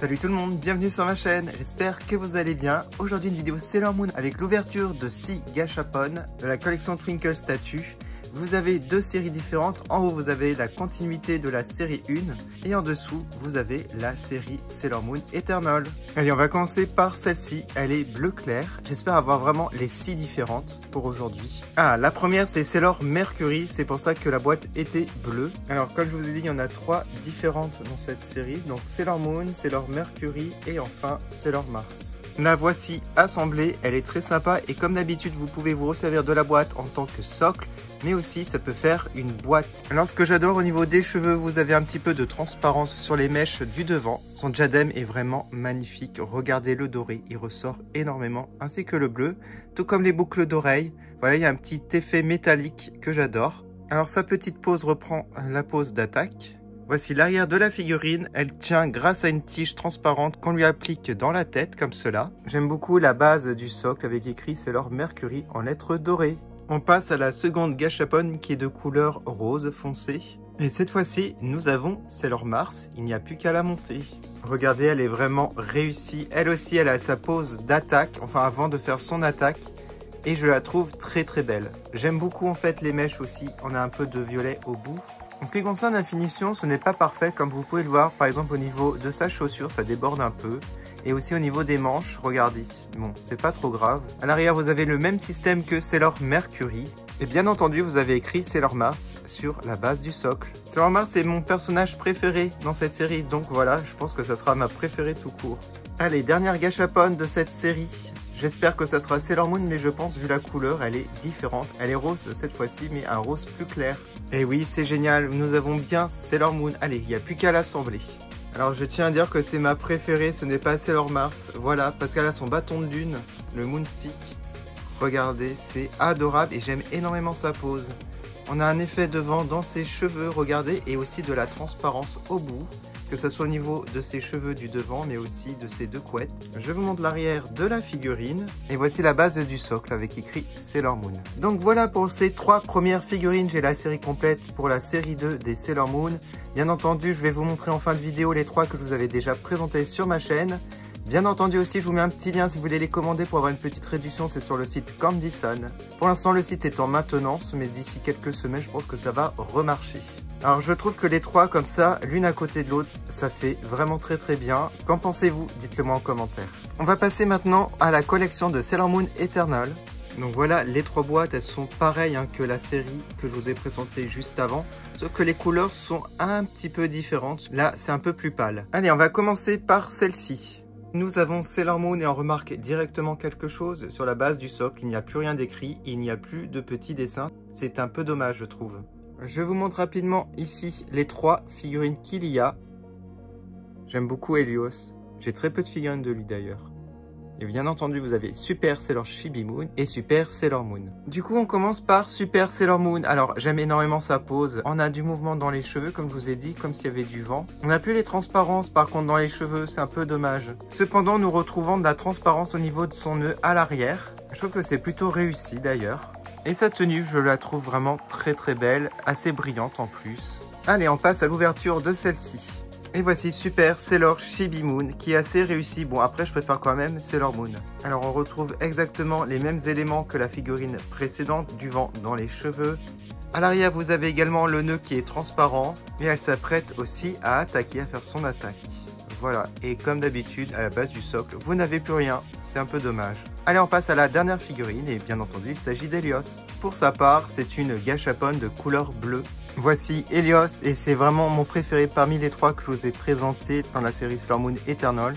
Salut tout le monde, bienvenue sur ma chaîne, j'espère que vous allez bien. Aujourd'hui une vidéo Sailor Moon avec l'ouverture de 6 gachapon de la collection Twinkle Statue. Vous avez deux séries différentes, en haut vous avez la continuité de la série 1 et en dessous vous avez la série Sailor Moon Eternal. Allez, on va commencer par celle-ci, elle est bleu clair. J'espère avoir vraiment les 6 différentes pour aujourd'hui. Ah, la première c'est Sailor Mercury, c'est pour ça que la boîte était bleue. Alors comme je vous ai dit, il y en a 3 différentes dans cette série, donc Sailor Moon, Sailor Mercury et enfin Sailor Mars. La voici assemblée, elle est très sympa et comme d'habitude vous pouvez vous resservir de la boîte en tant que socle, mais aussi ça peut faire une boîte. Alors ce que j'adore au niveau des cheveux, vous avez un petit peu de transparence sur les mèches du devant. Son diadème est vraiment magnifique, regardez le doré, il ressort énormément, ainsi que le bleu, tout comme les boucles d'oreilles. Voilà, il y a un petit effet métallique que j'adore. Alors sa petite pose reprend la pose d'attaque. Voici l'arrière de la figurine, elle tient grâce à une tige transparente qu'on lui applique dans la tête comme cela. J'aime beaucoup la base du socle avec écrit Sailor Mercury en lettres dorées. On passe à la seconde gachapon qui est de couleur rose foncé. Et cette fois-ci, nous avons Sailor Mars, il n'y a plus qu'à la monter. Regardez, elle est vraiment réussie. Elle aussi, elle a sa pose d'attaque, enfin avant de faire son attaque. Et je la trouve très très belle. J'aime beaucoup en fait les mèches aussi, on a un peu de violet au bout. En ce qui concerne la finition, ce n'est pas parfait comme vous pouvez le voir. Par exemple au niveau de sa chaussure, ça déborde un peu. Et aussi au niveau des manches, regardez. Bon, c'est pas trop grave. À l'arrière, vous avez le même système que Sailor Mercury. Et bien entendu, vous avez écrit Sailor Mars sur la base du socle. Sailor Mars est mon personnage préféré dans cette série. Donc voilà, je pense que ça sera ma préférée tout court. Allez, dernière gachapon de cette série. J'espère que ça sera Sailor Moon, mais je pense, vu la couleur, elle est différente. Elle est rose cette fois-ci, mais un rose plus clair. Et oui, c'est génial, nous avons bien Sailor Moon. Allez, il n'y a plus qu'à l'assembler. Alors, je tiens à dire que c'est ma préférée, ce n'est pas Sailor Mars. Voilà, parce qu'elle a son bâton de lune, le Moonstick. Regardez, c'est adorable et j'aime énormément sa pose. On a un effet de vent dans ses cheveux, regardez, et aussi de la transparence au bout. Que ce soit au niveau de ses cheveux du devant, mais aussi de ses deux couettes. Je vous montre l'arrière de la figurine. Et voici la base du socle avec écrit Sailor Moon. Donc voilà pour ces 3 premières figurines. J'ai la série complète pour la série 2 des Sailor Moon. Bien entendu, je vais vous montrer en fin de vidéo les 3 que je vous avais déjà présentés sur ma chaîne. Bien entendu aussi, je vous mets un petit lien si vous voulez les commander pour avoir une petite réduction, c'est sur le site Candyson. Pour l'instant, le site est en maintenance, mais d'ici quelques semaines, je pense que ça va remarcher. Alors, je trouve que les 3 comme ça, l'une à côté de l'autre, ça fait vraiment très très bien. Qu'en pensez-vous? Dites-le moi en commentaire. On va passer maintenant à la collection de Sailor Moon Eternal. Donc voilà, les 3 boîtes, elles sont pareilles que la série que je vous ai présentée juste avant. Sauf que les couleurs sont un petit peu différentes. Là, c'est un peu plus pâle. Allez, on va commencer par celle-ci. Nous avons Sailor Moon et on remarque directement quelque chose sur la base du socle. Il n'y a plus rien d'écrit, il n'y a plus de petits dessins. C'est un peu dommage, je trouve. Je vous montre rapidement ici les 3 figurines qu'il y a. J'aime beaucoup Helios. J'ai très peu de figurines de lui d'ailleurs. Et bien entendu, vous avez Super Sailor Chibi Moon et Super Sailor Moon. Du coup, on commence par Super Sailor Moon. Alors, j'aime énormément sa pose. On a du mouvement dans les cheveux, comme je vous ai dit, comme s'il y avait du vent. On n'a plus les transparences, par contre, dans les cheveux. C'est un peu dommage. Cependant, nous retrouvons de la transparence au niveau de son nœud à l'arrière. Je trouve que c'est plutôt réussi, d'ailleurs. Et sa tenue, je la trouve vraiment très très belle, assez brillante en plus. Allez, on passe à l'ouverture de celle-ci. Et voici Super Sailor Chibi Moon qui est assez réussi. Bon, après je préfère quand même Sailor Moon. Alors on retrouve exactement les mêmes éléments que la figurine précédente, du vent dans les cheveux. À l'arrière vous avez également le nœud qui est transparent. Et elle s'apprête aussi à attaquer, à faire son attaque. Voilà, et comme d'habitude à la base du socle, vous n'avez plus rien. C'est un peu dommage. Allez, on passe à la dernière figurine et bien entendu il s'agit d'Helios. Pour sa part, c'est une gachapon de couleur bleue. Voici Helios et c'est vraiment mon préféré parmi les 3 que je vous ai présentés dans la série Sailor Moon Eternal.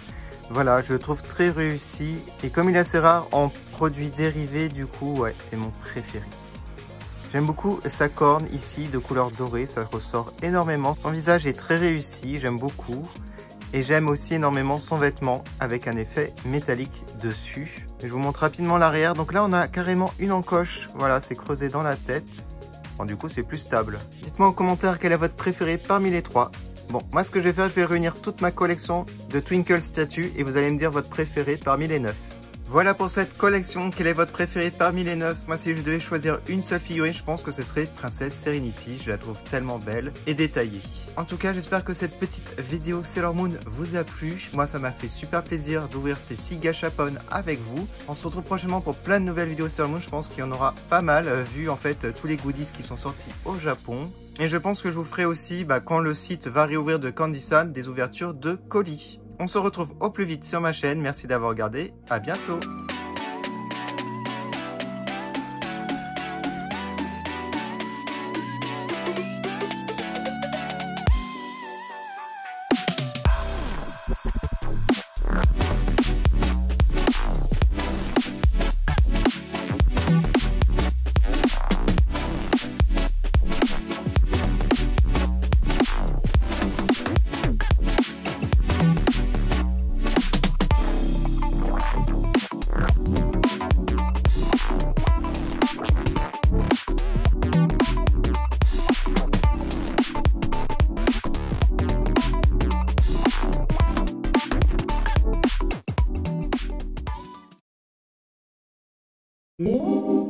Voilà, je le trouve très réussi et comme il est assez rare en produits dérivés, du coup, ouais, c'est mon préféré. J'aime beaucoup sa corne ici de couleur dorée, ça ressort énormément. Son visage est très réussi, j'aime beaucoup. Et j'aime aussi énormément son vêtement avec un effet métallique dessus. Je vous montre rapidement l'arrière. Donc là, on a carrément une encoche. Voilà, c'est creusé dans la tête. Bon, du coup, c'est plus stable. Dites-moi en commentaire quel est votre préféré parmi les 3. Bon, moi, ce que je vais faire, je vais réunir toute ma collection de Twinkle Statue et vous allez me dire votre préféré parmi les 9. Voilà pour cette collection. Quelle est votre préférée parmi les 9? Moi, si je devais choisir une seule figurine, je pense que ce serait Princesse Serenity. Je la trouve tellement belle et détaillée. En tout cas, j'espère que cette petite vidéo Sailor Moon vous a plu. Moi, ça m'a fait super plaisir d'ouvrir ces 6 gachapon avec vous. On se retrouve prochainement pour plein de nouvelles vidéos Sailor Moon. Je pense qu'il y en aura pas mal, vu en fait tous les goodies qui sont sortis au Japon. Et je pense que je vous ferai aussi, quand le site va réouvrir de Candy-san, des ouvertures de colis. On se retrouve au plus vite sur ma chaîne. Merci d'avoir regardé. À bientôt. Ooh.